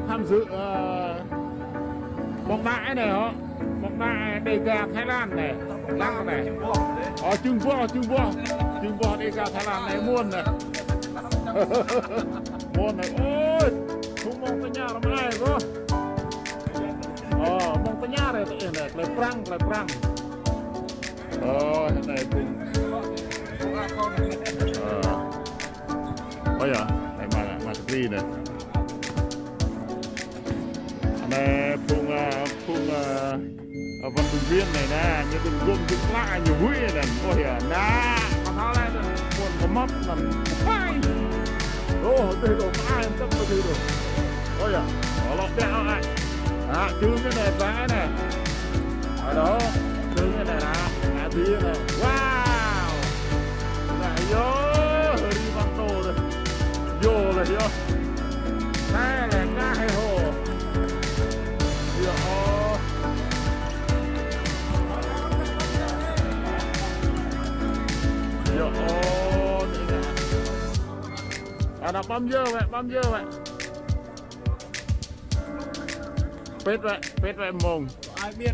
tham dự bóng đá này hả? Bóng đá đề gà Thái Lan này, lăng này. Trưng bò đề gà Thái Lan này muôn này. Muôn này, ôi, không mong tới nhà làm ai cơ. Mong tới nhà này lại prang. Này cùng. Bây giờ này mà đi này. Này phùng vận động viên này nè, như đừng gom đứng lại nhiều vui này, có hiểu nè, mà tháo lại rồi buồn có mất là phải, từ đồ ai em chấp từ đồ, ôi à, có lọt đeo này, chứ cái này vẽ này, ở đó, chứ cái này là tí này, wow, lại vô, đi bằng đồ rồi, vô là vô, đây là cá hay hồ. Nó bấm dơ vậy. Pết vậy mồm. Ai biết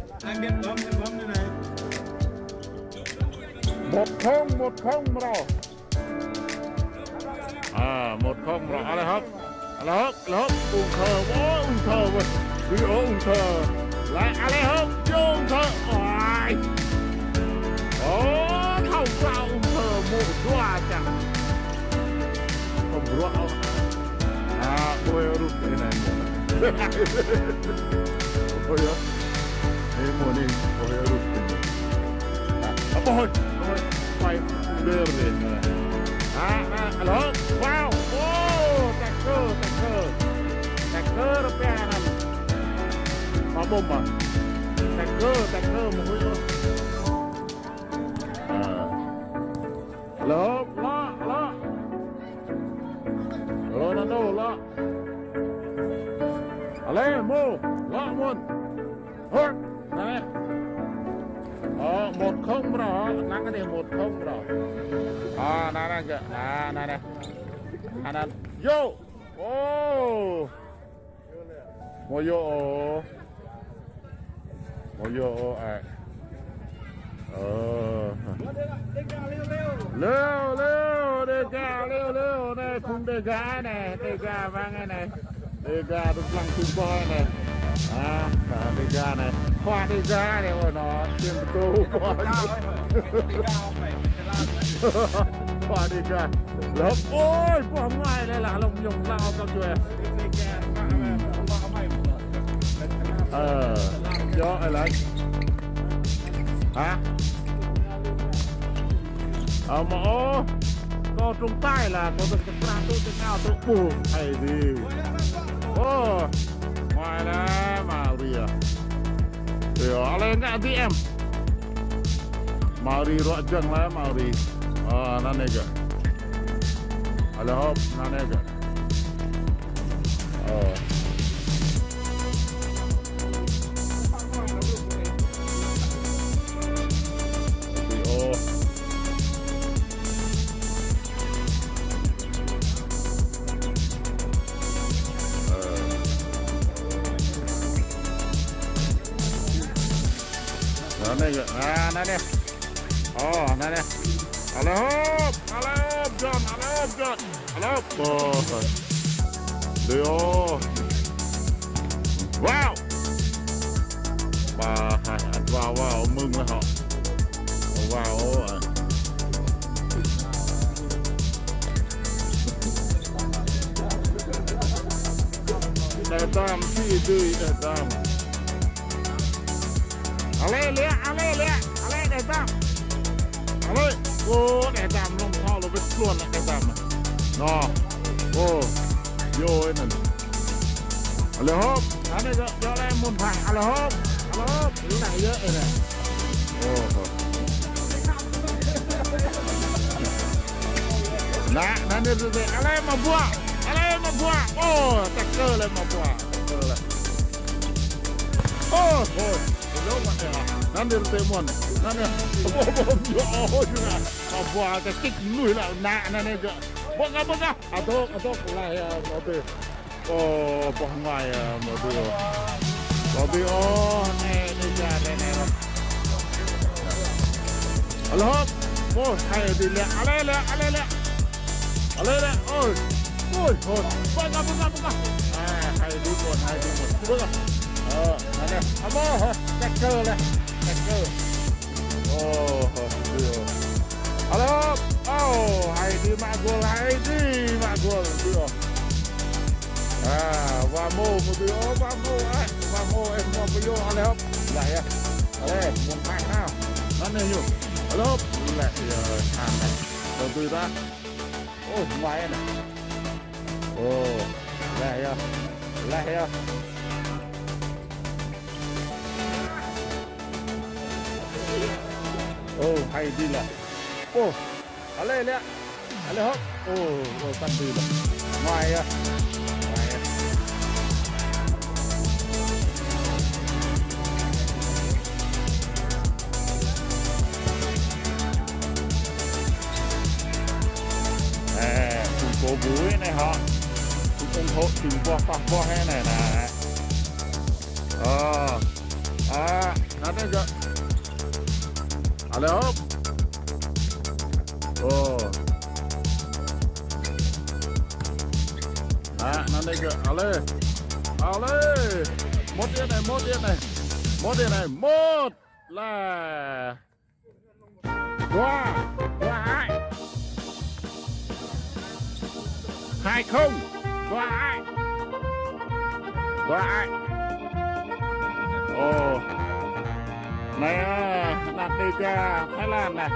bấm như này. 1-0 rồi. 1-0 rồi. Alehop. Ung thơ vậy. Đi ung thơ. Lại Alehop vô ung thơ. Không sao ung thơ một doa chẳng. Không rõ. Ôi rút cái này. Ôi đó. Đây mùa này. Ôi rút cái này. Quay đưa lên rồi. Alehop. Wow. Tacker nó bè nằm. Có bông à? Tacker một hơi thôi. Alehop. Lo. Ronaldo lo. Ale mo lo muôn. Hốt. Này. 1-0 rồi. Nắng cái này 1-0 rồi. Này kìa. Này. Anh vô. Một vô. Lêu này khung đề gà này, đề gà vang này, đề gà được lăng tung bò này, đề gà này, khoa đề gà này rồi nó tiền tô khoa đề gà, lớp ôi qua ngoài đây là lồng nhung lao các chuyện, do ai lấy, hả? Mà có trong tay là có được cái ra tôi cái nào tôi buồn hay gì ngoài là màu đi thì ở lên cái tí em màu đi rõ chân là màu đi nó này kìa Alehop nó này kìa này kìa, này nè, này nè, Alehop, John, Alehop, Leo, wow, wow, mừng là họ, wow, đại tam phi tươi đại tam. Ale để tạm. Ale, để tạm lông họ nó biết luôn để tạm. Nó. Vô ấy nè. Alehop, này cho em một thằng Alehop. Cái này dễ này. Nè để Ale mà bua. Tacker lên mà bua. Thôi. Đâu mà nè,นั่นเดินเต็มหมดนั่นเนี่ยโอ้โหอยู่นะเอาบัวจะกิ๊กลุยแล้วนะนั่นเนี่ยก็ Buka. Atuk lah ya mobil. Oh, pohongai ya mobil. Mobil oh, ini jadi nih. Halo, oh, hai dilihat, ale. Oh, buka. Hai di pun. Buka. Ada. Amo, tekel lah, tekel. Oh, halo. Oh, Heidi Magul. Dia. Vamos, em mau video halo. Lại ya. Ale, muốn phạt nào. Nó này nhủ. Halo. Lại hàng này. Đầu tư ra. Ôi, ngoài này. Ồ, lại ya. Oh, hay đi là. Oh, ale hop. Oh, tan đi là. Ngoài à. Cổ vũ này họ cũng ủng hộถึงboให้này nè. Nó đây kìa. Alo. Nó đây kìa. Ale. Một điện này. Một là qua ai. 2-0 qua ai. Ồ, này đặt đi ra Thái Lan này,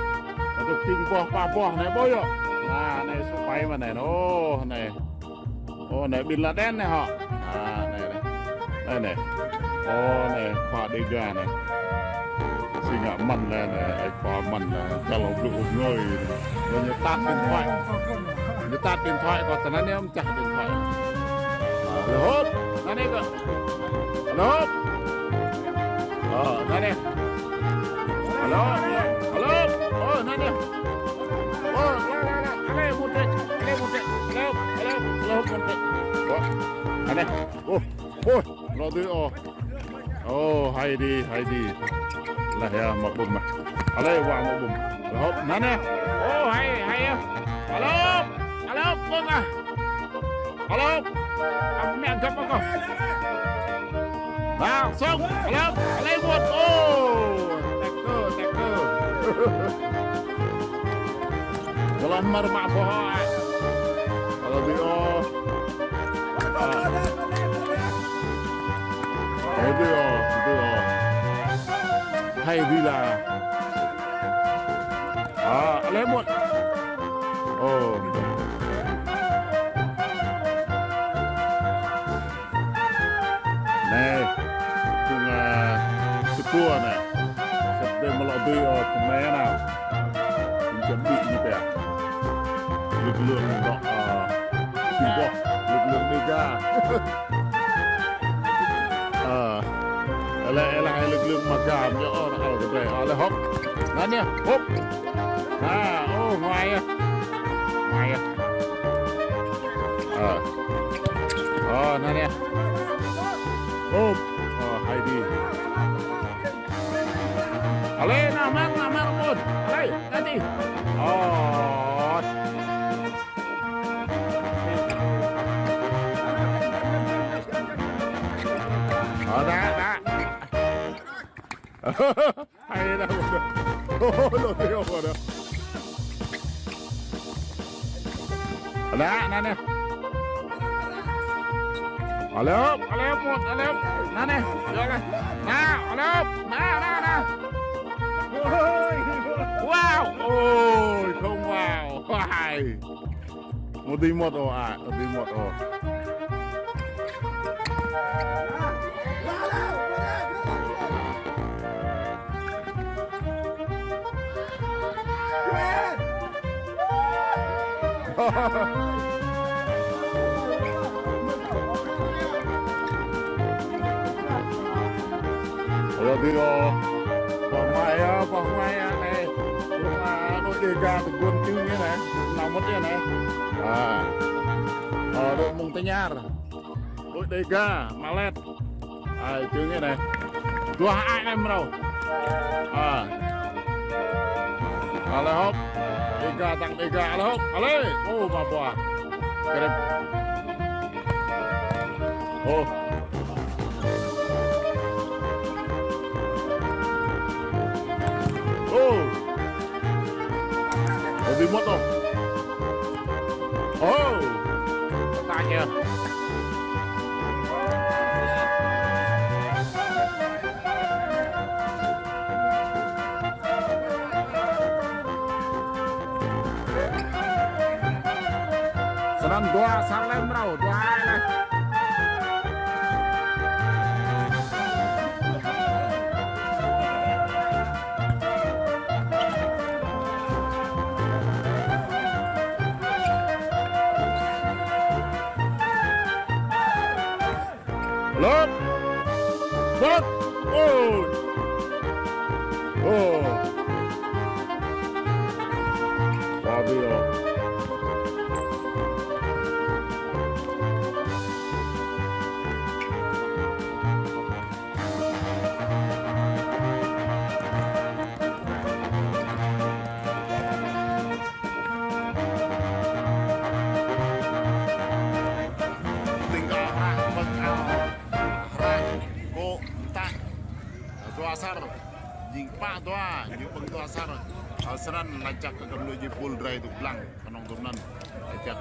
được kinh bo này bôi rồi. Này số bay mà này nó này. Này Bin Laden này họ. Này. Này khoa đi ra này. Xin ngạ mặn này, khoa mặn là cả lòng rượu ngồi rồi như tắt điện thoại. Người ta điện thoại còn từ nãy em chặt điện thoại. Alo, đây này cơ. Alo. Đây này. Alo. Đây này. Ale một tệ. Alo, một tệ. Đây này. Ôi, nó đưa hay đi. Là ya mặc bùm mà. Ale vào mặc bùm. Alo, đây này. Hay. Alo, con à. Alo, mẹ gặp con. Nào, xong. Alo, lấy một. Teker. Jalan mermak bohong. Kalau dia. Hay đi là. Lấy một. Này, cùng Sipua này, sẽ đem một lọ bia ở cùng mẹ nào, mình chuẩn bị như vậy, lực lượng đó, lực lượng đi ra, lại lực lượng mặc cảm nhớ ở cái này, là hop, đó nhá, hop, ngoài này nè. Hay đi. Ale, namar pun. Ale, nanti. Đã. Hay đâu. Lột tiêu vào được. Đã, nè. Alo, nè, rồi nè, alo, nè, wow, không vào, một tí một ồ, Rồi đi rồi, bỏ ngoài này, đội đề ga từ quân chư như này nào mất như này đội mông tây nhar đội đề ga malet chư như này dua ai em đâu ale hop đề ga ale hop ale bapa keren lebih motong. Tanya. Senang dua sarlem rau, dua lah. Lot, lot, Fabio. Asar jing pa doa jing peng asar asran lacak ke menuju pool dry itu pelang kanong tunan lacak